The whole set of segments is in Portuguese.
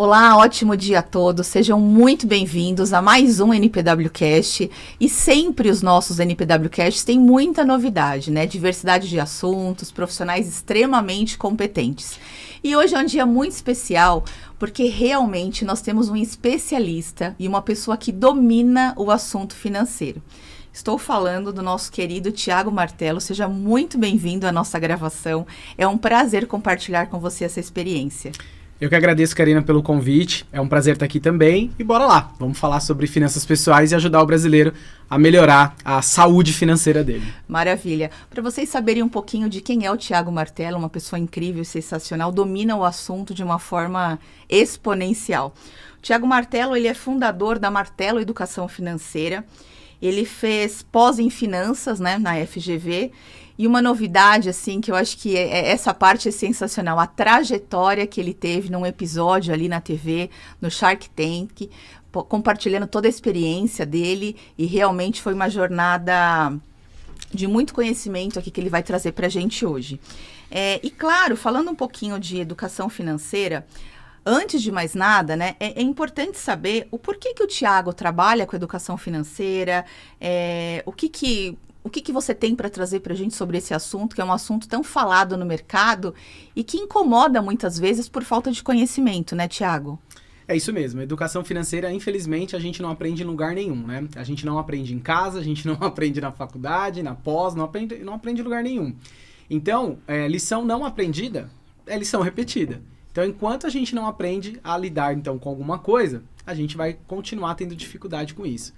Olá, ótimo dia a todos. Sejam muito bem-vindos a mais um NPWcast. E sempre os nossos NPWcasts têm muita novidade, né? Diversidade de assuntos, profissionais extremamente competentes. E hoje é um dia muito especial porque realmente nós temos um especialista e uma pessoa que domina o assunto financeiro. Estou falando do nosso querido Thiago Martello. Seja muito bem-vindo à nossa gravação. É um prazer compartilhar com você essa experiência. Eu que agradeço, Karina, pelo convite. É um prazer estar aqui também. E bora lá, vamos falar sobre finanças pessoais e ajudar o brasileiro a melhorar a saúde financeira dele. Maravilha. Para vocês saberem um pouquinho de quem é o Thiago Martello, uma pessoa incrível e sensacional, domina o assunto de uma forma exponencial. O Thiago Martello, ele é fundador da Martello Educação Financeira. Ele fez pós em finanças, né, na FGV. E uma novidade, assim, que eu acho que essa parte é sensacional, a trajetória que ele teve num episódio ali na TV, no Shark Tank, compartilhando toda a experiência dele, e realmente foi uma jornada de muito conhecimento aqui que ele vai trazer para a gente hoje. E claro, falando um pouquinho de educação financeira, antes de mais nada, né, é importante saber o porquê que o Thiago trabalha com educação financeira, o que você tem para trazer para a gente sobre esse assunto, que é um assunto tão falado no mercado e que incomoda muitas vezes por falta de conhecimento, né, Thiago? É isso mesmo. Educação financeira, infelizmente, a gente não aprende em lugar nenhum, né? A gente não aprende em casa, a gente não aprende na faculdade, na pós, não aprende em lugar nenhum. Então, lição não aprendida é lição repetida. Então, enquanto a gente não aprende a lidar, então, com alguma coisa, a gente vai continuar tendo dificuldade com isso.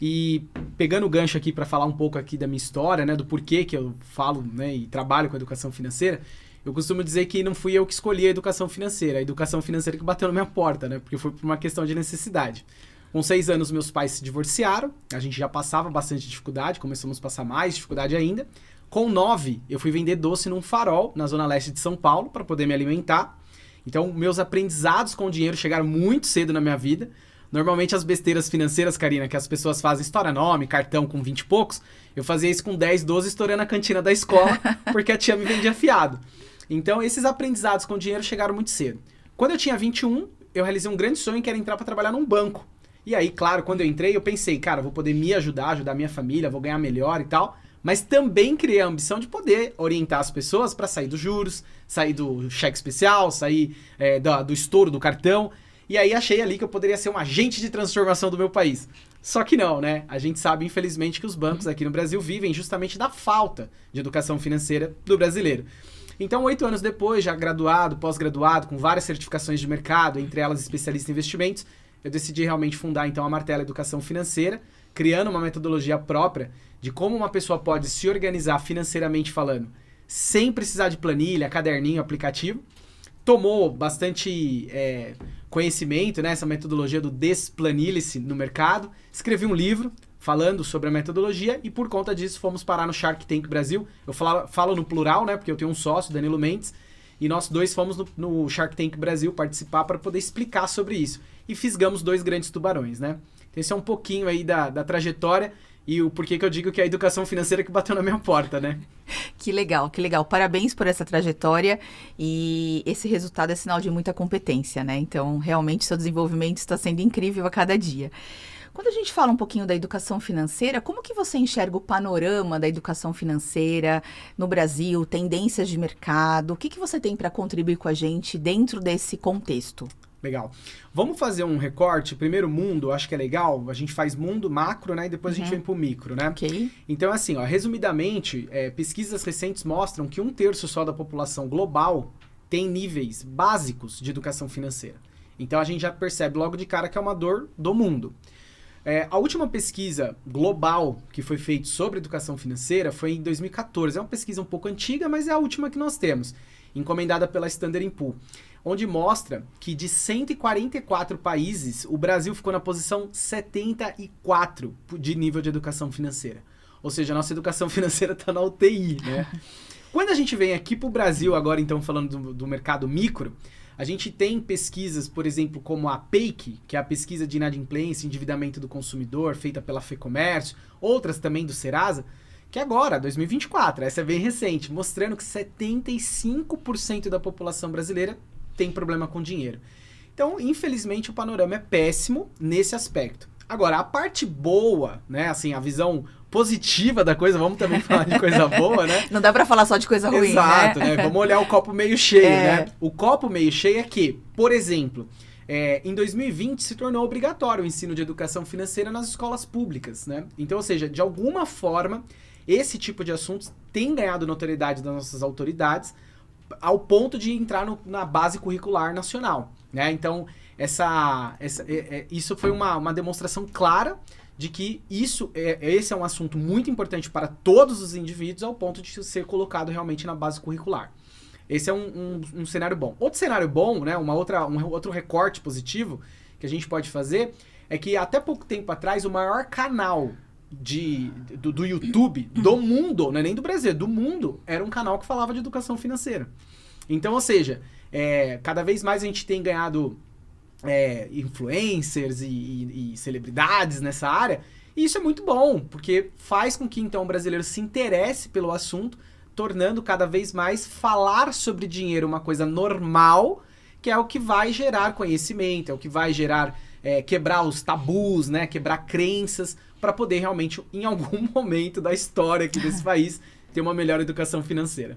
E pegando o gancho aqui para falar um pouco aqui da minha história, né, do porquê que eu falo, né, e trabalho com a educação financeira, eu costumo dizer que não fui eu que escolhi a educação financeira que bateu na minha porta, né, porque foi por uma questão de necessidade. Com 6 anos, meus pais se divorciaram, a gente já passava bastante dificuldade, começamos a passar mais dificuldade ainda. Com 9, eu fui vender doce num farol, na zona leste de São Paulo, para poder me alimentar. Então, meus aprendizados com o dinheiro chegaram muito cedo na minha vida. Normalmente as besteiras financeiras, Karina, que as pessoas fazem, estoura nome, cartão com 20 e poucos, eu fazia isso com 10, 12, estourando a cantina da escola, porque a tia me vendia fiado. Então, esses aprendizados com dinheiro chegaram muito cedo. Quando eu tinha 21, eu realizei um grande sonho, que era entrar para trabalhar num banco. E aí, claro, quando eu entrei, eu pensei, cara, vou poder me ajudar a minha família, vou ganhar melhor e tal, mas também criei a ambição de poder orientar as pessoas para sair dos juros, sair do cheque especial, sair do estouro do cartão. E aí achei ali que eu poderia ser um agente de transformação do meu país. Só que não, né? A gente sabe, infelizmente, que os bancos aqui no Brasil vivem justamente da falta de educação financeira do brasileiro. Então, 8 anos depois, já graduado, pós-graduado, com várias certificações de mercado, entre elas especialista em investimentos, eu decidi realmente fundar, então, a Martello Educação Financeira, criando uma metodologia própria de como uma pessoa pode se organizar financeiramente falando, sem precisar de planilha, caderninho, aplicativo. Tomou bastante conhecimento, né, essa metodologia do Desplanilhe-se no mercado. Escrevi um livro falando sobre a metodologia e por conta disso fomos parar no Shark Tank Brasil. Eu falo no plural, né, porque eu tenho um sócio, Danilo Mendes, e nós dois fomos no Shark Tank Brasil participar para poder explicar sobre isso. E fisgamos 2 grandes tubarões, né? Então esse é um pouquinho aí da trajetória e o porquê que eu digo que é a educação financeira que bateu na minha porta, né? Que legal, que legal. Parabéns por essa trajetória e esse resultado é sinal de muita competência, né? Então, realmente, seu desenvolvimento está sendo incrível a cada dia. Quando a gente fala um pouquinho da educação financeira, como que você enxerga o panorama da educação financeira no Brasil, tendências de mercado? O que você tem para contribuir com a gente dentro desse contexto? Legal. Vamos fazer um recorte. Primeiro mundo, acho que é legal. A gente faz mundo macro, né? E depois a gente vem pro micro, né? Ok. Então, assim, ó, resumidamente, pesquisas recentes mostram que 1/3 só da população global tem níveis básicos de educação financeira. Então, a gente já percebe logo de cara que é uma dor do mundo. A última pesquisa global que foi feita sobre educação financeira foi em 2014. É uma pesquisa um pouco antiga, mas é a última que nós temos, encomendada pela Standard & Poor's, onde mostra que de 144 países, o Brasil ficou na posição 74 de nível de educação financeira. Ou seja, a nossa educação financeira está na UTI, né? Quando a gente vem aqui para o Brasil, agora então falando do mercado micro, a gente tem pesquisas, por exemplo, como a PEIC, que é a pesquisa de inadimplência e endividamento do consumidor, feita pela FEComércio, outras também do Serasa, que agora, 2024, essa é bem recente, mostrando que 75% da população brasileira tem problema com dinheiro. Então, infelizmente, o panorama é péssimo nesse aspecto. Agora, a parte boa, né, assim, a visão positiva da coisa, vamos também falar de coisa boa, né? Não dá pra falar só de coisa ruim, Exato, né? Vamos olhar o copo meio cheio, É. né? O copo meio cheio é que, por exemplo, em 2020 se tornou obrigatório o ensino de educação financeira nas escolas públicas, né? Então, ou seja, de alguma forma, esse tipo de assuntos tem ganhado notoriedade das nossas autoridades ao ponto de entrar na base curricular nacional, né? Então, isso foi uma demonstração clara de que esse é um assunto muito importante para todos os indivíduos ao ponto de ser colocado realmente na base curricular. Esse é um cenário bom. Outro cenário bom, né, um outro recorte positivo que a gente pode fazer é que até pouco tempo atrás o maior canal do YouTube do mundo, não é nem do Brasil, do mundo, era um canal que falava de educação financeira. Então, ou seja, cada vez mais a gente tem ganhado influencers e celebridades nessa área, e isso é muito bom, porque faz com que então o brasileiro se interesse pelo assunto, tornando cada vez mais falar sobre dinheiro uma coisa normal, que é o que vai gerar conhecimento, é o que vai gerar quebrar os tabus, né, quebrar crenças, para poder realmente, em algum momento da história aqui desse país, ter uma melhor educação financeira.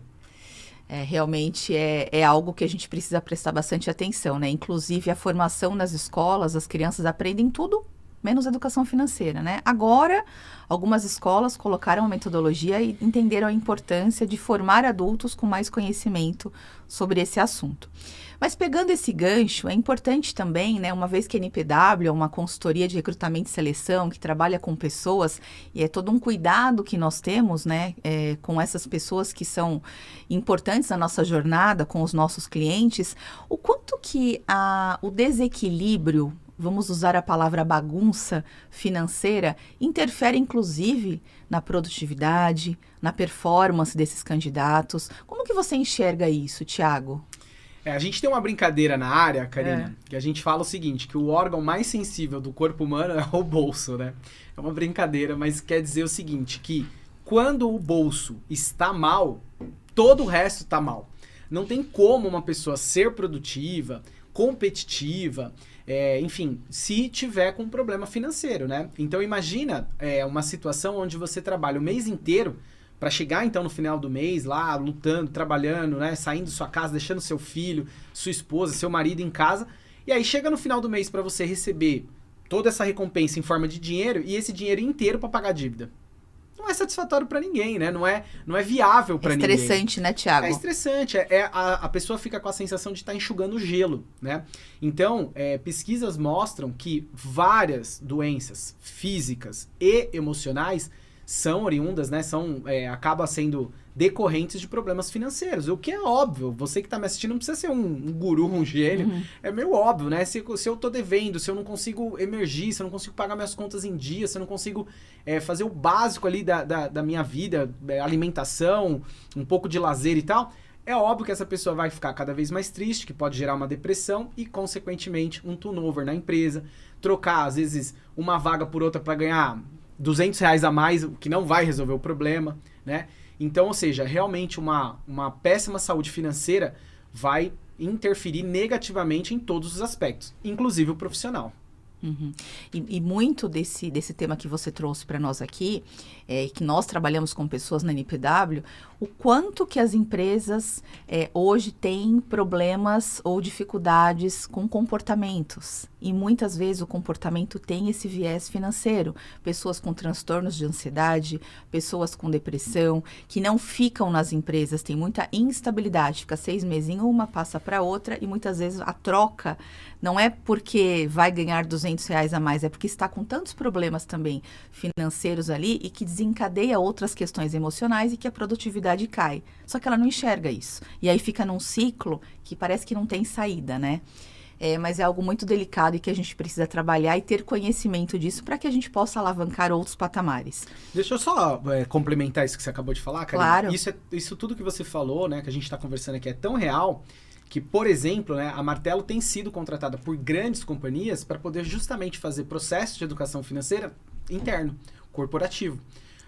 Realmente é algo que a gente precisa prestar bastante atenção, né? Inclusive, a formação nas escolas, as crianças aprendem tudo, menos educação financeira, né? Agora, algumas escolas colocaram a metodologia e entenderam a importância de formar adultos com mais conhecimento sobre esse assunto. Mas pegando esse gancho, é importante também, né, uma vez que a NPW é uma consultoria de recrutamento e seleção que trabalha com pessoas, e é todo um cuidado que nós temos, né, com essas pessoas que são importantes na nossa jornada com os nossos clientes, o quanto que o desequilíbrio, vamos usar a palavra bagunça financeira, interfere inclusive na produtividade, na performance desses candidatos. Como que você enxerga isso, Thiago? A gente tem uma brincadeira na área, Karina, que a gente fala o seguinte, que o órgão mais sensível do corpo humano é o bolso, né? É uma brincadeira, mas quer dizer o seguinte, que quando o bolso está mal, todo o resto está mal. Não tem como uma pessoa ser produtiva, competitiva, enfim, se tiver com um problema financeiro, né? Então imagina uma situação onde você trabalha o mês inteiro para chegar então no final do mês lá, lutando, trabalhando, né, saindo de sua casa, deixando seu filho, sua esposa, seu marido em casa, e aí chega no final do mês para você receber toda essa recompensa em forma de dinheiro e esse dinheiro inteiro para pagar a dívida. Não é satisfatório para ninguém, né? Não é viável para ninguém. É estressante, né, Thiago? É estressante. A pessoa fica com a sensação de estar enxugando gelo, né? Então, pesquisas mostram que várias doenças físicas e emocionais são oriundas, né? Acaba sendo decorrentes de problemas financeiros. O que é óbvio. Você que está me assistindo não precisa ser um guru, um gênio. Uhum. É meio óbvio, né? Se eu tô devendo, se eu não consigo emergir, se eu não consigo pagar minhas contas em dia, se eu não consigo fazer o básico ali da minha vida, alimentação, um pouco de lazer e tal, é óbvio que essa pessoa vai ficar cada vez mais triste, que pode gerar uma depressão e, consequentemente, um turnover na empresa. Trocar, às vezes, uma vaga por outra para ganhar R$200 a mais, o que não vai resolver o problema, né? Então, ou seja, realmente uma péssima saúde financeira vai interferir negativamente em todos os aspectos, inclusive o profissional. Uhum. E muito desse tema que você trouxe para nós aqui, que nós trabalhamos com pessoas na NPW, o quanto que as empresas hoje têm problemas ou dificuldades com comportamentos. E muitas vezes o comportamento tem esse viés financeiro. Pessoas com transtornos de ansiedade, pessoas com depressão, que não ficam nas empresas, tem muita instabilidade. Fica 6 meses em uma, passa para outra e muitas vezes a troca não é porque vai ganhar R$200 a mais, é porque está com tantos problemas também financeiros ali e que desencadeia outras questões emocionais e que a produtividade cai. Só que ela não enxerga isso. E aí fica num ciclo que parece que não tem saída, né? Mas é algo muito delicado e que a gente precisa trabalhar e ter conhecimento disso para que a gente possa alavancar outros patamares. Deixa eu só complementar isso que você acabou de falar, Karina. Claro. Isso tudo que você falou, né, que a gente está conversando aqui é tão real que, por exemplo, né, a Martelo tem sido contratada por grandes companhias para poder justamente fazer processos de educação financeira interno, corporativo.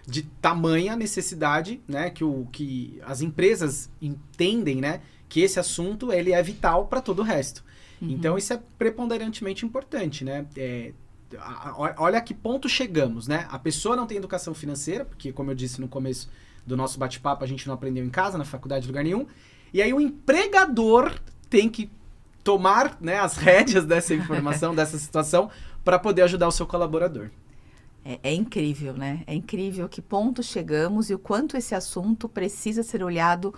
De tamanha necessidade, né, que as empresas entendem, né, que esse assunto ele é vital para todo o resto. Então, isso é preponderantemente importante, né? Olha a que ponto chegamos, né? A pessoa não tem educação financeira, porque, como eu disse no começo do nosso bate-papo, a gente não aprendeu em casa, na faculdade, em lugar nenhum. E aí o empregador tem que tomar, né, as rédeas dessa informação, dessa situação, para poder ajudar o seu colaborador. É incrível, né? É incrível que ponto chegamos e o quanto esse assunto precisa ser olhado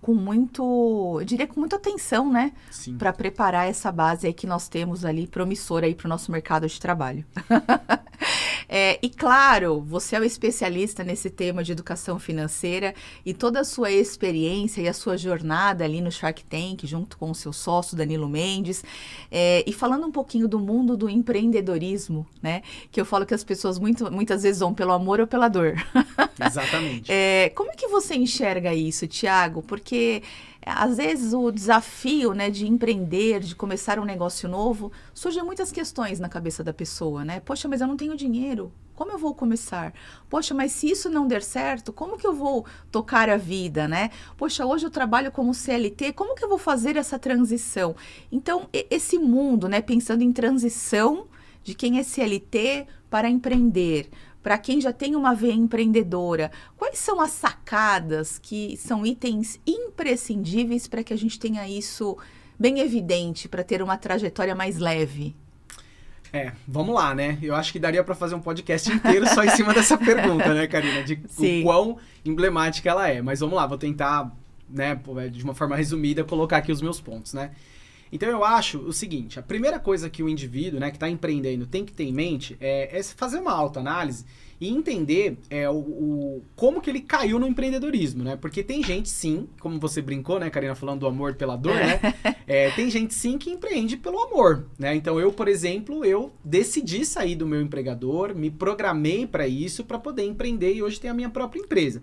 com muito, eu diria com muita atenção, né? Sim. Para preparar essa base aí que nós temos ali promissora aí para o nosso mercado de trabalho. E claro, você é o especialista nesse tema de educação financeira e toda a sua experiência e a sua jornada ali no Shark Tank, junto com o seu sócio, Danilo Mendes, e falando um pouquinho do mundo do empreendedorismo, né? Que eu falo que as pessoas muitas vezes vão pelo amor ou pela dor. Exatamente. Como é que você enxerga isso, Thiago? Porque às vezes o desafio, né, de empreender, de começar um negócio novo, surgem muitas questões na cabeça da pessoa, né? Poxa, mas eu não tenho dinheiro, como eu vou começar? Poxa, mas se isso não der certo, como que eu vou tocar a vida, né? Poxa, hoje eu trabalho como CLT, como que eu vou fazer essa transição? Então, esse mundo, né, pensando em transição de quem é CLT para empreender, para quem já tem uma veia empreendedora, quais são as sacadas que são itens imprescindíveis para que a gente tenha isso bem evidente, para ter uma trajetória mais leve? Vamos lá, né? Eu acho que daria para fazer um podcast inteiro só em cima dessa pergunta, né, Karina? De o quão emblemática ela é. Mas vamos lá, vou tentar, né, de uma forma resumida, colocar aqui os meus pontos, né? Então, eu acho o seguinte, a primeira coisa que o indivíduo, né, que está empreendendo tem que ter em mente é fazer uma autoanálise e entender como que ele caiu no empreendedorismo, né? Porque tem gente, sim, como você brincou, né, Karina, falando do amor pela dor, né? Tem gente, sim, que empreende pelo amor, né? Então, eu, por exemplo, eu decidi sair do meu empregador, me programei para isso, para poder empreender e hoje tenho a minha própria empresa.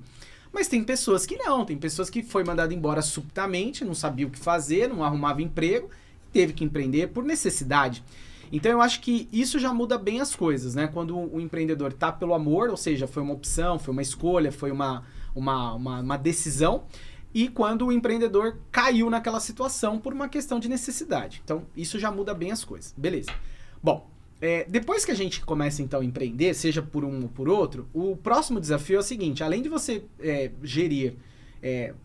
Mas tem pessoas que não, tem pessoas que foi mandado embora subitamente, não sabia o que fazer, não arrumava emprego, teve que empreender por necessidade. Então eu acho que isso já muda bem as coisas, né? Quando o empreendedor tá pelo amor, ou seja, foi uma opção, foi uma escolha, foi uma decisão, e quando o empreendedor caiu naquela situação por uma questão de necessidade. Então isso já muda bem as coisas. Beleza. Bom, depois que a gente começa então a empreender, seja por um ou por outro, o próximo desafio é o seguinte, além de você gerir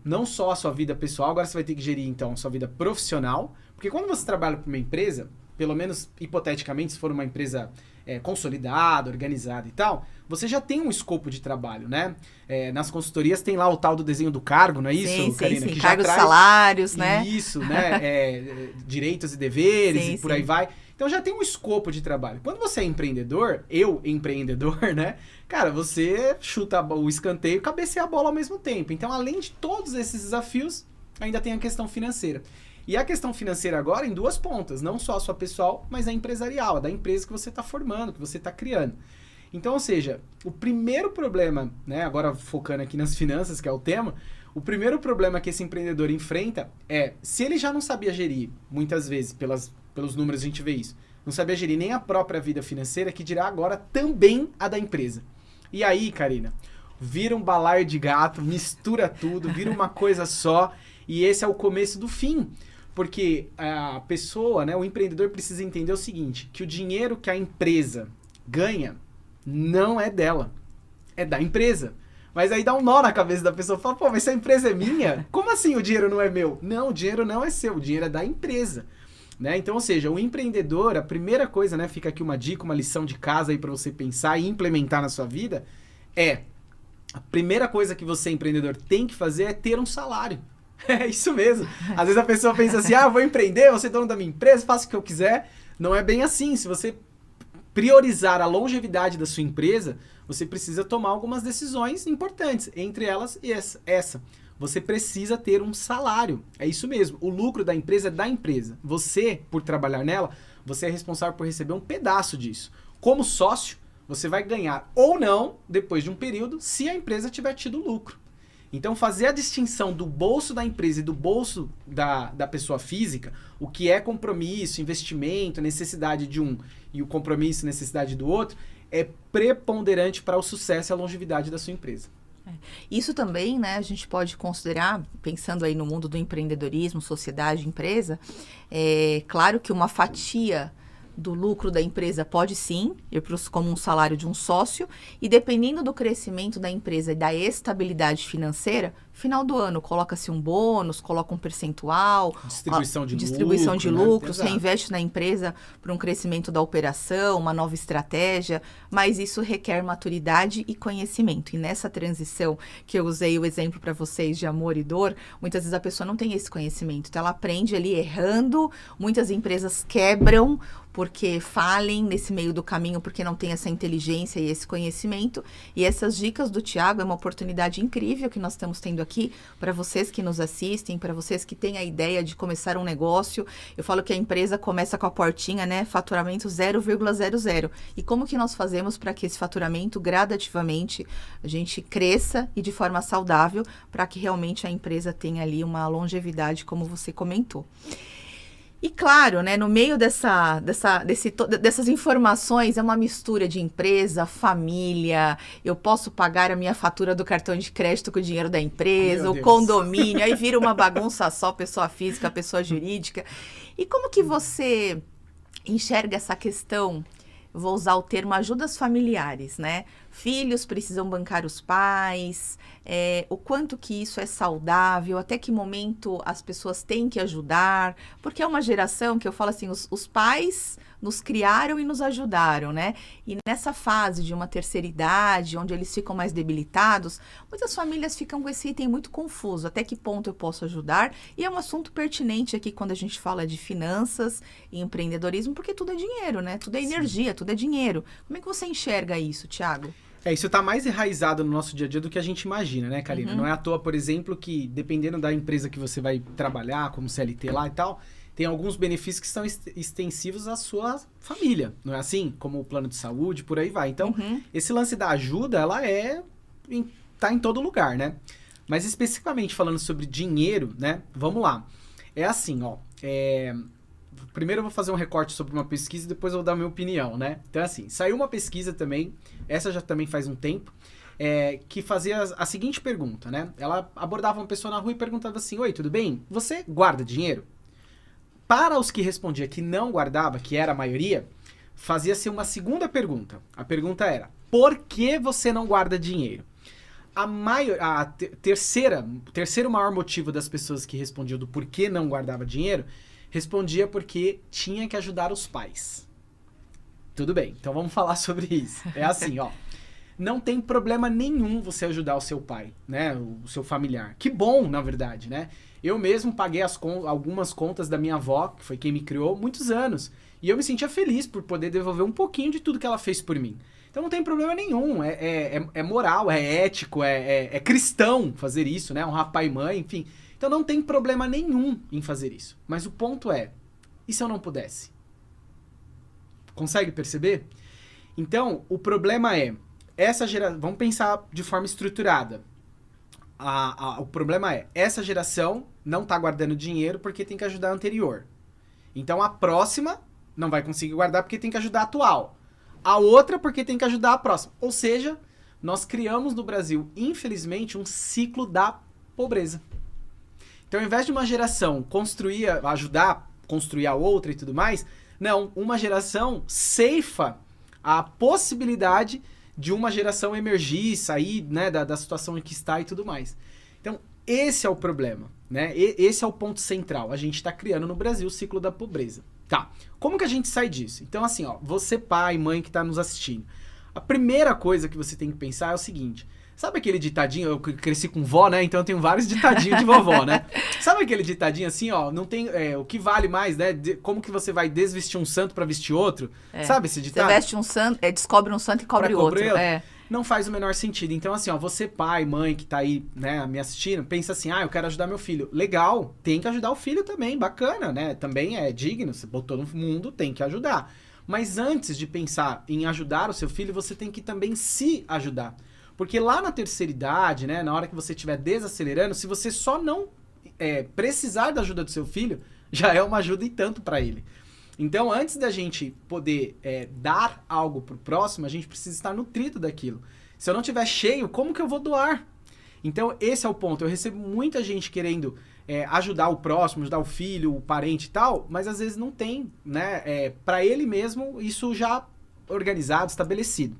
não só a sua vida pessoal, agora você vai ter que gerir então a sua vida profissional, porque quando você trabalha para uma empresa, pelo menos hipoteticamente, se for uma empresa consolidada, organizada e tal, você já tem um escopo de trabalho, né? Nas consultorias tem lá o tal do desenho do cargo, não é isso, Karina? Sim, que cargos, já traz salários, né? Isso, né? Direitos e deveres e por aí vai. Então já tem um escopo de trabalho. Quando você é empreendedor, empreendedor, né? Cara, você chuta o escanteio e cabeceia a bola ao mesmo tempo. Então, além de todos esses desafios, ainda tem a questão financeira. E a questão financeira agora em duas pontas, não só a sua pessoal, mas a empresarial, a da empresa que você está formando, que você está criando. Então, ou seja, o primeiro problema, né, agora focando aqui nas finanças, que é o tema, o primeiro problema que esse empreendedor enfrenta se ele já não sabia gerir, muitas vezes, pelos números a gente vê isso, não sabia gerir nem a própria vida financeira, que dirá agora também a da empresa. E aí, Karina, vira um balaio de gato, mistura tudo, vira uma coisa só, e esse é o começo do fim. Porque a pessoa, né, o empreendedor precisa entender o seguinte, que o dinheiro que a empresa ganha não é dela, é da empresa. Mas aí dá um nó na cabeça da pessoa, fala, pô, mas se a empresa é minha, como assim o dinheiro não é meu? Não, o dinheiro não é seu, o dinheiro é da empresa. Né? Então, ou seja, o empreendedor, a primeira coisa, né, fica aqui uma dica, uma lição de casa aí para você pensar e implementar na sua vida, a primeira coisa que você, empreendedor, tem que fazer é ter um salário. É isso mesmo. Às vezes a pessoa pensa assim, vou empreender, vou ser dono da minha empresa, faço o que eu quiser. Não é bem assim. Se você priorizar a longevidade da sua empresa, você precisa tomar algumas decisões importantes. Entre elas, essa. Você precisa ter um salário. É isso mesmo. O lucro da empresa é da empresa. Você, por trabalhar nela, você é responsável por receber um pedaço disso. Como sócio, você vai ganhar ou não, depois de um período, se a empresa tiver tido lucro. Então, fazer a distinção do bolso da empresa e do bolso da pessoa física, o que é compromisso, investimento, necessidade de um e o compromisso e necessidade do outro, é preponderante para o sucesso e a longevidade da sua empresa. Isso também, né, a gente pode considerar, pensando aí no mundo do empreendedorismo, sociedade, empresa, é claro que uma fatia do lucro da empresa pode sim ir como um salário de um sócio, e dependendo do crescimento da empresa e da estabilidade financeira, final do ano coloca-se um bônus, coloca um percentual, distribuição de lucros, né? reinveste na empresa para um crescimento da operação, uma nova estratégia, mas isso requer maturidade e conhecimento. E nessa transição que eu usei o exemplo para vocês de amor e dor, muitas vezes a pessoa não tem esse conhecimento, então ela aprende ali errando, muitas empresas quebram porque falem nesse meio do caminho, porque não tem essa inteligência e esse conhecimento. E essas dicas do Thiago é uma oportunidade incrível que nós estamos tendo aqui para vocês que nos assistem, para vocês que têm a ideia de começar um negócio. Eu falo que a empresa começa com a portinha, né? Faturamento 0,00. E como que nós fazemos para que esse faturamento gradativamente a gente cresça e de forma saudável para que realmente a empresa tenha ali uma longevidade, como você comentou. E claro, né, no meio dessas informações, é uma mistura de empresa, família, eu posso pagar a minha fatura do cartão de crédito com o dinheiro da empresa, o condomínio, aí vira uma bagunça só, pessoa física, pessoa jurídica. E como que você enxerga essa questão? Vou usar o termo ajudas familiares, né? Filhos precisam bancar os pais, o quanto que isso é saudável, até que momento as pessoas têm que ajudar, porque é uma geração que eu falo assim, os pais nos criaram e nos ajudaram, né? E nessa fase de uma terceira idade, onde eles ficam mais debilitados, muitas famílias ficam com esse item muito confuso, até que ponto eu posso ajudar? E é um assunto pertinente aqui quando a gente fala de finanças e empreendedorismo, porque tudo é dinheiro, né? Tudo é energia, tudo é dinheiro. Como é que você enxerga isso, Thiago? Isso tá mais enraizado no nosso dia a dia do que a gente imagina, né, Karina? Não é à toa, por exemplo, que dependendo da empresa que você vai trabalhar, como CLT lá e tal, tem alguns benefícios que são extensivos à sua família, não é assim? Como o plano de saúde, por aí vai. Então, esse lance da ajuda, ela tá em todo lugar, né? Mas especificamente falando sobre dinheiro, né? Vamos lá. É assim, ó. Primeiro eu vou fazer um recorte sobre uma pesquisa e depois eu vou dar a minha opinião, né? Então, assim, saiu uma pesquisa também, essa já também faz um tempo, que fazia a seguinte pergunta, né? Ela abordava uma pessoa na rua e perguntava assim, oi, tudo bem? Você guarda dinheiro? Para os que respondia que não guardava, que era a maioria, fazia-se uma segunda pergunta. A pergunta era, por que você não guarda dinheiro? Terceiro maior motivo das pessoas que respondiam do porquê não guardava dinheiro, respondia porque tinha que ajudar os pais. Tudo bem, então vamos falar sobre isso. É assim, ó. Não tem problema nenhum você ajudar o seu pai, né? O seu familiar. Que bom, na verdade, né? Eu mesmo paguei algumas contas da minha avó, que foi quem me criou, muitos anos. E eu me sentia feliz por poder devolver um pouquinho de tudo que ela fez por mim. Então não tem problema nenhum. É moral, é ético, é cristão fazer isso, né? Honrar pai e mãe, enfim. Então não tem problema nenhum em fazer isso. Mas o ponto é, e se eu não pudesse? Consegue perceber? Então, o problema é, vamos pensar de forma estruturada. O problema é, essa geração não está guardando dinheiro porque tem que ajudar a anterior. Então a próxima não vai conseguir guardar porque tem que ajudar a atual. A outra porque tem que ajudar a próxima. Ou seja, nós criamos no Brasil, infelizmente, um ciclo da pobreza. Então, ao invés de uma geração ajudar a construir a outra e tudo mais, não, uma geração ceifa a possibilidade de uma geração emergir, sair, né, da situação em que está e tudo mais. Então, esse é o problema, né? Esse é o ponto central. A gente está criando no Brasil o ciclo da pobreza. Tá, como que a gente sai disso? Então, assim, ó, você pai, mãe que está nos assistindo, a primeira coisa que você tem que pensar é o seguinte... Sabe aquele ditadinho? Eu cresci com vó, né? Então eu tenho vários ditadinhos de vovó, né? Sabe aquele ditadinho assim, ó? Não tem... o que vale mais, né? Como que você vai desvestir um santo pra vestir outro? Sabe esse ditado? Você veste um santo, descobre um santo e cobre outro. Não faz o menor sentido. Então, assim, ó, você pai, mãe que tá aí, né, me assistindo, pensa assim, eu quero ajudar meu filho. Legal, tem que ajudar o filho também, bacana, né? Também é digno, você botou no mundo, tem que ajudar. Mas antes de pensar em ajudar o seu filho, você tem que também se ajudar. Porque lá na terceira idade, né, na hora que você estiver desacelerando, se você só não precisar da ajuda do seu filho, já é uma ajuda e tanto para ele. Então, antes da gente poder dar algo pro próximo, a gente precisa estar nutrido daquilo. Se eu não estiver cheio, como que eu vou doar? Então, esse é o ponto. Eu recebo muita gente querendo ajudar o próximo, ajudar o filho, o parente e tal, mas às vezes não tem, né? Para ele mesmo, isso já organizado, estabelecido.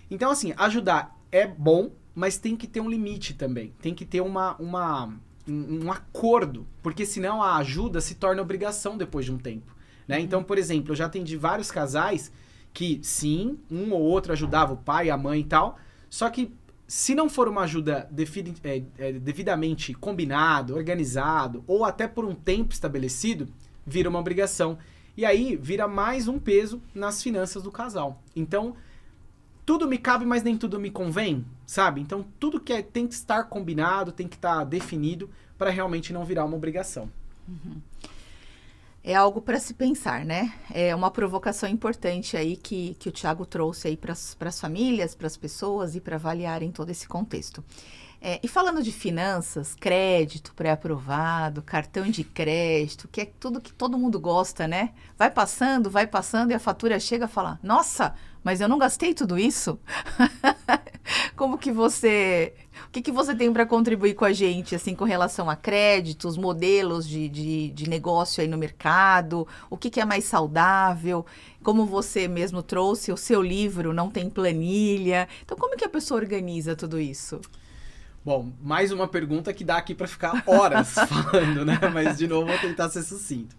Então, assim, ajudar é bom, mas tem que ter um limite também. Tem que ter um acordo, porque senão a ajuda se torna obrigação depois de um tempo, né? Então, por exemplo, eu já atendi vários casais que, sim, um ou outro ajudava o pai, a mãe e tal, só que se não for uma ajuda devidamente combinado, organizado, ou até por um tempo estabelecido, vira uma obrigação. E aí, vira mais um peso nas finanças do casal. Então, tudo me cabe, mas nem tudo me convém, sabe? Então, tudo que tem que estar combinado, tem que estar definido, para realmente não virar uma obrigação. Uhum. É algo para se pensar, né? É uma provocação importante aí que o Thiago trouxe aí para as famílias, para as pessoas e para avaliarem todo esse contexto. E falando de finanças, crédito pré-aprovado, cartão de crédito, que é tudo que todo mundo gosta, né? Vai passando e a fatura chega e fala, nossa, mas eu não gastei tudo isso? Como que você... O que você tem para contribuir com a gente, assim, com relação a créditos, modelos de negócio aí no mercado? O que é mais saudável? Como você mesmo trouxe, o seu livro não tem planilha. Então, como que a pessoa organiza tudo isso? Bom, mais uma pergunta que dá aqui para ficar horas falando, né? Mas, de novo, vou tentar ser sucinto.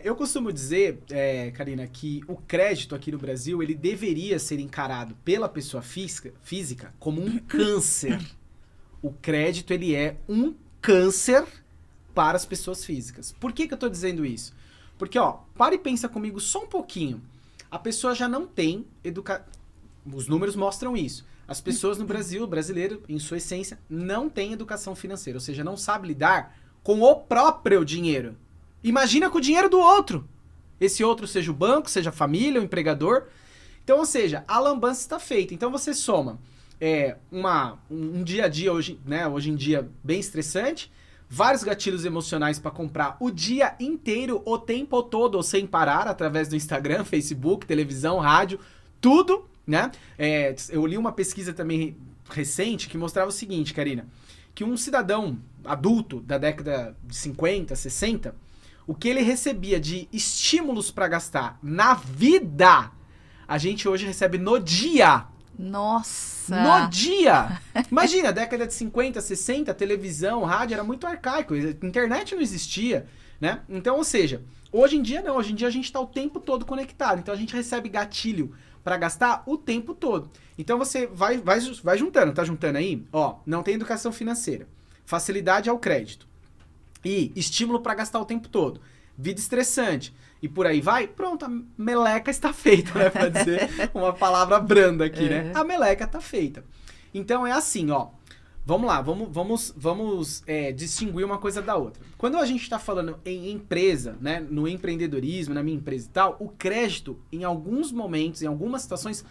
Eu costumo dizer, Karina, que o crédito aqui no Brasil, ele deveria ser encarado pela pessoa física como um câncer. O crédito, ele é um câncer para as pessoas físicas. Por que eu tô dizendo isso? Porque, para e pensa comigo só um pouquinho. A pessoa já não tem Os números mostram isso. As pessoas no Brasil, o brasileiro, em sua essência, não tem educação financeira. Ou seja, não sabe lidar com o próprio dinheiro. Imagina com o dinheiro do outro. Esse outro seja o banco, seja a família, o empregador. Então, ou seja, a lambança está feita. Então, você soma um dia a dia, hoje em dia, bem estressante, vários gatilhos emocionais para comprar o dia inteiro, o tempo todo, ou sem parar, através do Instagram, Facebook, televisão, rádio, tudo, né? Eu li uma pesquisa também recente que mostrava o seguinte, Karina, que um cidadão adulto da década de 50, 60, o que ele recebia de estímulos para gastar na vida, a gente hoje recebe no dia. Nossa! No dia! Imagina, década de 50, 60, televisão, rádio era muito arcaico, internet não existia, né? Então, ou seja, hoje em dia não, hoje em dia a gente está o tempo todo conectado, então a gente recebe gatilho para gastar o tempo todo. Então você vai juntando, tá juntando aí? Não tem educação financeira, facilidade ao crédito e estímulo para gastar o tempo todo, vida estressante e por aí vai, pronto, a meleca está feita, né? Pra dizer uma palavra branda aqui, né? A meleca está feita. Então é assim, vamos lá, vamos distinguir uma coisa da outra. Quando a gente está falando em empresa, né, no empreendedorismo, na minha empresa e tal, o crédito, em alguns momentos, em algumas situações,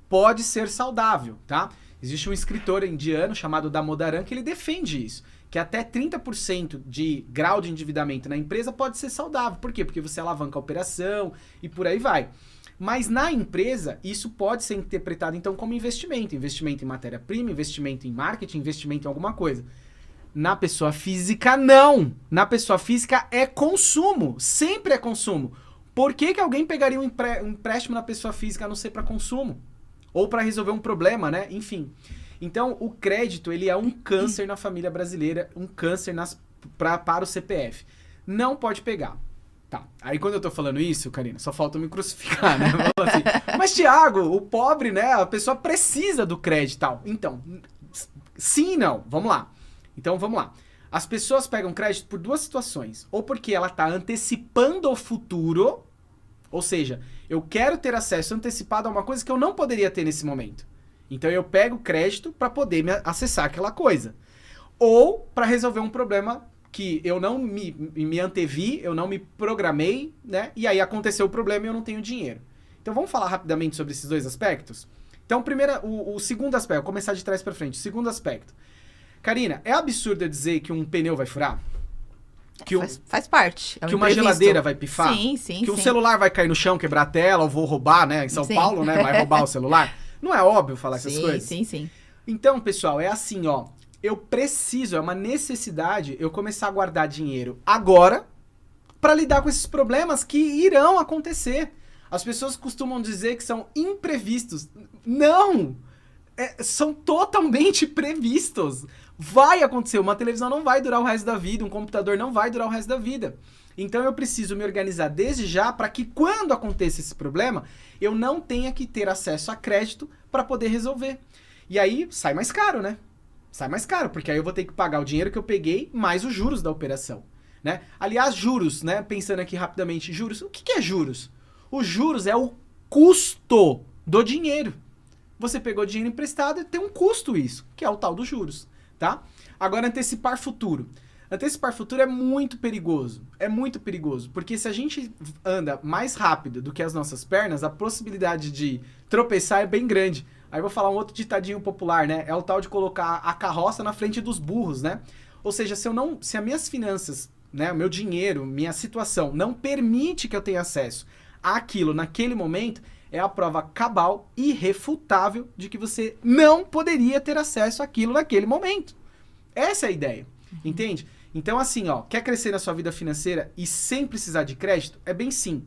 pode ser saudável, tá? Existe um escritor indiano chamado Damodaran que ele defende isso, que até 30% de grau de endividamento na empresa pode ser saudável. Por quê? Porque você alavanca a operação e por aí vai. Mas na empresa, isso pode ser interpretado, então, como investimento. Investimento em matéria-prima, investimento em marketing, investimento em alguma coisa. Na pessoa física, não. Na pessoa física é consumo. Sempre é consumo. Por que alguém pegaria um empréstimo na pessoa física a não ser para consumo? Ou para resolver um problema, né? Enfim. Então, o crédito, ele é um câncer na família brasileira, um câncer para o CPF. Não pode pegar. Tá, aí quando eu tô falando isso, Karina, só falta me crucificar, né? Assim, mas, Thiago, o pobre, né? A pessoa precisa do crédito e tal. Então, sim e não. Vamos lá. Então, vamos lá. As pessoas pegam crédito por duas situações. Ou porque ela tá antecipando o futuro, ou seja, eu quero ter acesso antecipado a uma coisa que eu não poderia ter nesse momento. Então, eu pego crédito para poder acessar aquela coisa. Ou para resolver um problema que eu não me antevi, eu não me programei, né? E aí aconteceu o problema e eu não tenho dinheiro. Então, vamos falar rapidamente sobre esses dois aspectos? Então, primeiro, o segundo aspecto, vou começar de trás para frente. Segundo aspecto. Karina, é absurdo eu dizer que um pneu vai furar? Que faz parte. Que uma geladeira vai pifar? Sim. Que um celular vai cair no chão, quebrar a tela, ou vou roubar, né? Em São Paulo, né? Vai roubar o celular. Não é óbvio falar essas coisas? Sim. Então, pessoal, é assim, eu preciso, é uma necessidade eu começar a guardar dinheiro agora para lidar com esses problemas que irão acontecer. As pessoas costumam dizer que são imprevistos. Não! São totalmente previstos. Vai acontecer. Uma televisão não vai durar o resto da vida, um computador não vai durar o resto da vida. Então eu preciso me organizar desde já para que quando aconteça esse problema, eu não tenha que ter acesso a crédito para poder resolver. E aí sai mais caro, né? Sai mais caro, porque aí eu vou ter que pagar o dinheiro que eu peguei mais os juros da operação, né? Aliás, juros, né? Pensando aqui rapidamente, juros. O que é juros? Os juros é o custo do dinheiro. Você pegou dinheiro emprestado e tem um custo isso, que é o tal dos juros, tá? Agora, antecipar futuro. Antecipar futuro é muito perigoso. É muito perigoso, porque se a gente anda mais rápido do que as nossas pernas, a possibilidade de tropeçar é bem grande. Aí eu vou falar um outro ditadinho popular, né? É o tal de colocar a carroça na frente dos burros, né? Ou seja, se as minhas finanças, né, o meu dinheiro, minha situação não permite que eu tenha acesso àquilo naquele momento, é a prova cabal e irrefutável de que você não poderia ter acesso àquilo naquele momento. Essa é a ideia, entende? Então, assim, ó, quer crescer na sua vida financeira e sem precisar de crédito? É bem sim.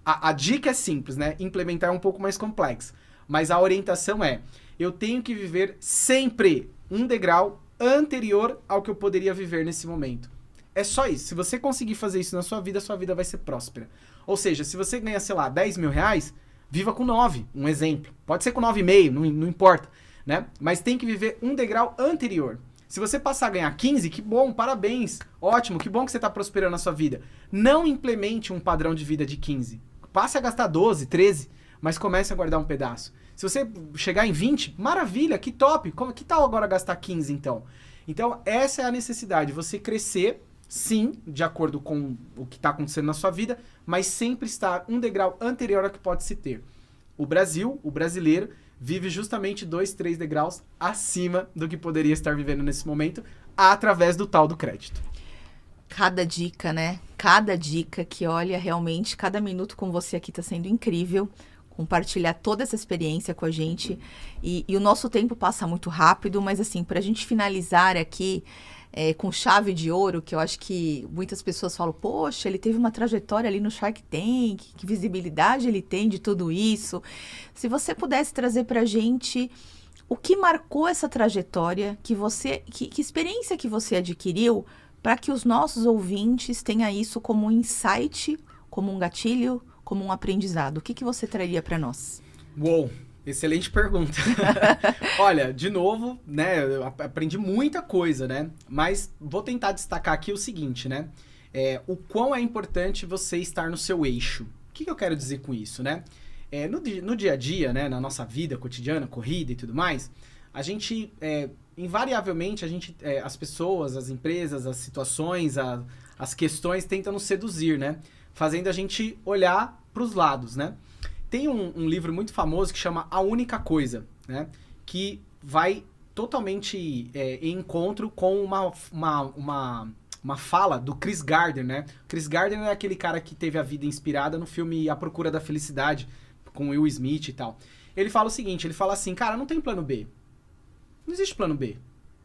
A dica é simples, né? Implementar é um pouco mais complexo. Mas a orientação é, eu tenho que viver sempre um degrau anterior ao que eu poderia viver nesse momento. É só isso. Se você conseguir fazer isso na sua vida vai ser próspera. Ou seja, se você ganha, sei lá, 10 mil reais, viva com 9, um exemplo. Pode ser com 9,5, não importa, né? Mas tem que viver um degrau anterior. Se você passar a ganhar 15, que bom, parabéns, ótimo, que bom que você está prosperando na sua vida. Não implemente um padrão de vida de 15. Passe a gastar 12, 13, mas comece a guardar um pedaço. Se você chegar em 20, maravilha, que top. Que tal agora gastar 15, então? Então, essa é a necessidade, você crescer, sim, de acordo com o que está acontecendo na sua vida, mas sempre estar um degrau anterior ao que pode se ter. O Brasil, o brasileiro, vive justamente 2, 3 degraus acima do que poderia estar vivendo nesse momento, através do tal do crédito. Cada dica, né? Cada dica que, olha, realmente, cada minuto com você aqui está sendo incrível. Compartilhar toda essa experiência com a gente. E o nosso tempo passa muito rápido, mas assim, para a gente finalizar aqui com chave de ouro, que eu acho que muitas pessoas falam, poxa, ele teve uma trajetória ali no Shark Tank, que visibilidade ele tem de tudo isso. Se você pudesse trazer para a gente o que marcou essa trajetória, que experiência que você adquiriu para que os nossos ouvintes tenham isso como um insight, como um gatilho, como um aprendizado. O que você traria para nós? Uou, excelente pergunta. Olha, de novo, né, eu aprendi muita coisa, né? Mas vou tentar destacar aqui o seguinte, né? O quão é importante você estar no seu eixo. O que eu quero dizer com isso, né? No dia a dia, né, na nossa vida cotidiana, corrida e tudo mais, a gente, invariavelmente, as pessoas, as empresas, as situações, as questões tentam nos seduzir, né? Fazendo a gente olhar para os lados, né? Tem um livro muito famoso que chama A Única Coisa, né? Que vai totalmente em encontro com uma fala do Chris Gardner, né? Chris Gardner é aquele cara que teve a vida inspirada no filme A Procura da Felicidade, com Will Smith e tal. Ele fala o seguinte, ele fala assim, cara, não tem plano B. Não existe plano B.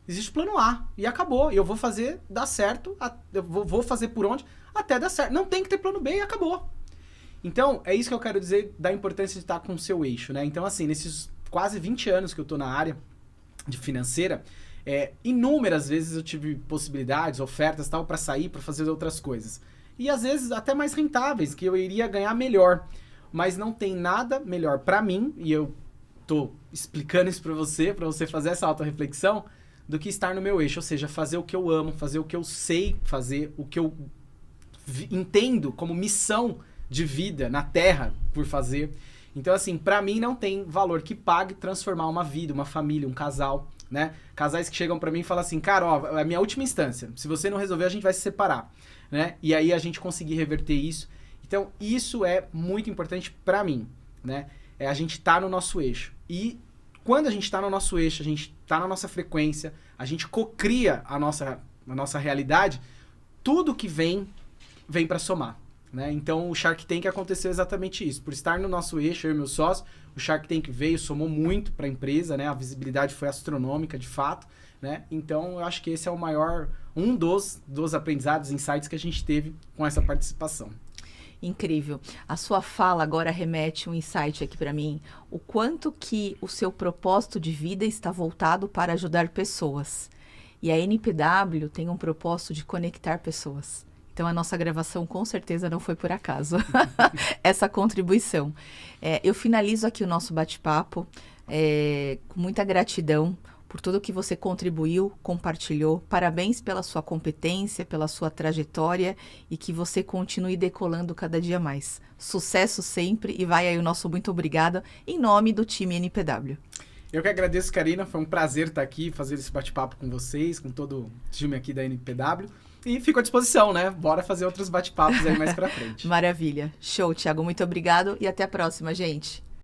Existe plano A. E acabou. E eu vou fazer dar certo, eu vou fazer por onde até dar certo. Não tem que ter plano B e acabou. Então, é isso que eu quero dizer da importância de estar com o seu eixo, né? Então, assim, nesses quase 20 anos que eu tô na área de financeira, inúmeras vezes eu tive possibilidades, ofertas, tal, para sair, para fazer outras coisas. E às vezes até mais rentáveis, que eu iria ganhar melhor. Mas não tem nada melhor para mim, e eu tô explicando isso para você fazer essa autorreflexão, do que estar no meu eixo. Ou seja, fazer o que eu amo, fazer o que eu sei fazer, o que eu entendo como missão de vida na Terra por fazer. Então, assim, pra mim não tem valor que pague transformar uma vida, uma família, um casal, né? Casais que chegam pra mim e falam assim, cara, ó, é a minha última instância. Se você não resolver, a gente vai se separar, né? E aí a gente conseguir reverter isso. Então, isso é muito importante pra mim, né? A gente tá no nosso eixo. E quando a gente tá no nosso eixo, a gente tá na nossa frequência, a gente cocria a nossa realidade, tudo que vem pra somar. Né? Então o Shark Tank aconteceu exatamente isso. Por estar no nosso eixo, eu e meu sócio, o Shark Tank veio, somou muito para a empresa, né? A visibilidade foi astronômica, de fato. né? Então, eu acho que esse é o maior, um dos aprendizados, insights que a gente teve com essa participação. Incrível. A sua fala agora remete um insight aqui para mim. O quanto que o seu propósito de vida está voltado para ajudar pessoas. E a NPW tem um propósito de conectar pessoas. Então, a nossa gravação com certeza não foi por acaso. Essa contribuição. Eu finalizo aqui o nosso bate-papo com muita gratidão por tudo que você contribuiu, compartilhou. Parabéns pela sua competência, pela sua trajetória e que você continue decolando cada dia mais. Sucesso sempre e vai aí o nosso muito obrigada em nome do time NPW. Eu que agradeço, Karina. Foi um prazer estar aqui, fazer esse bate-papo com vocês, com todo o time aqui da NPW. E fico à disposição, né? Bora fazer outros bate-papos aí mais pra frente. Maravilha. Show, Thiago. Muito obrigado e até a próxima, gente.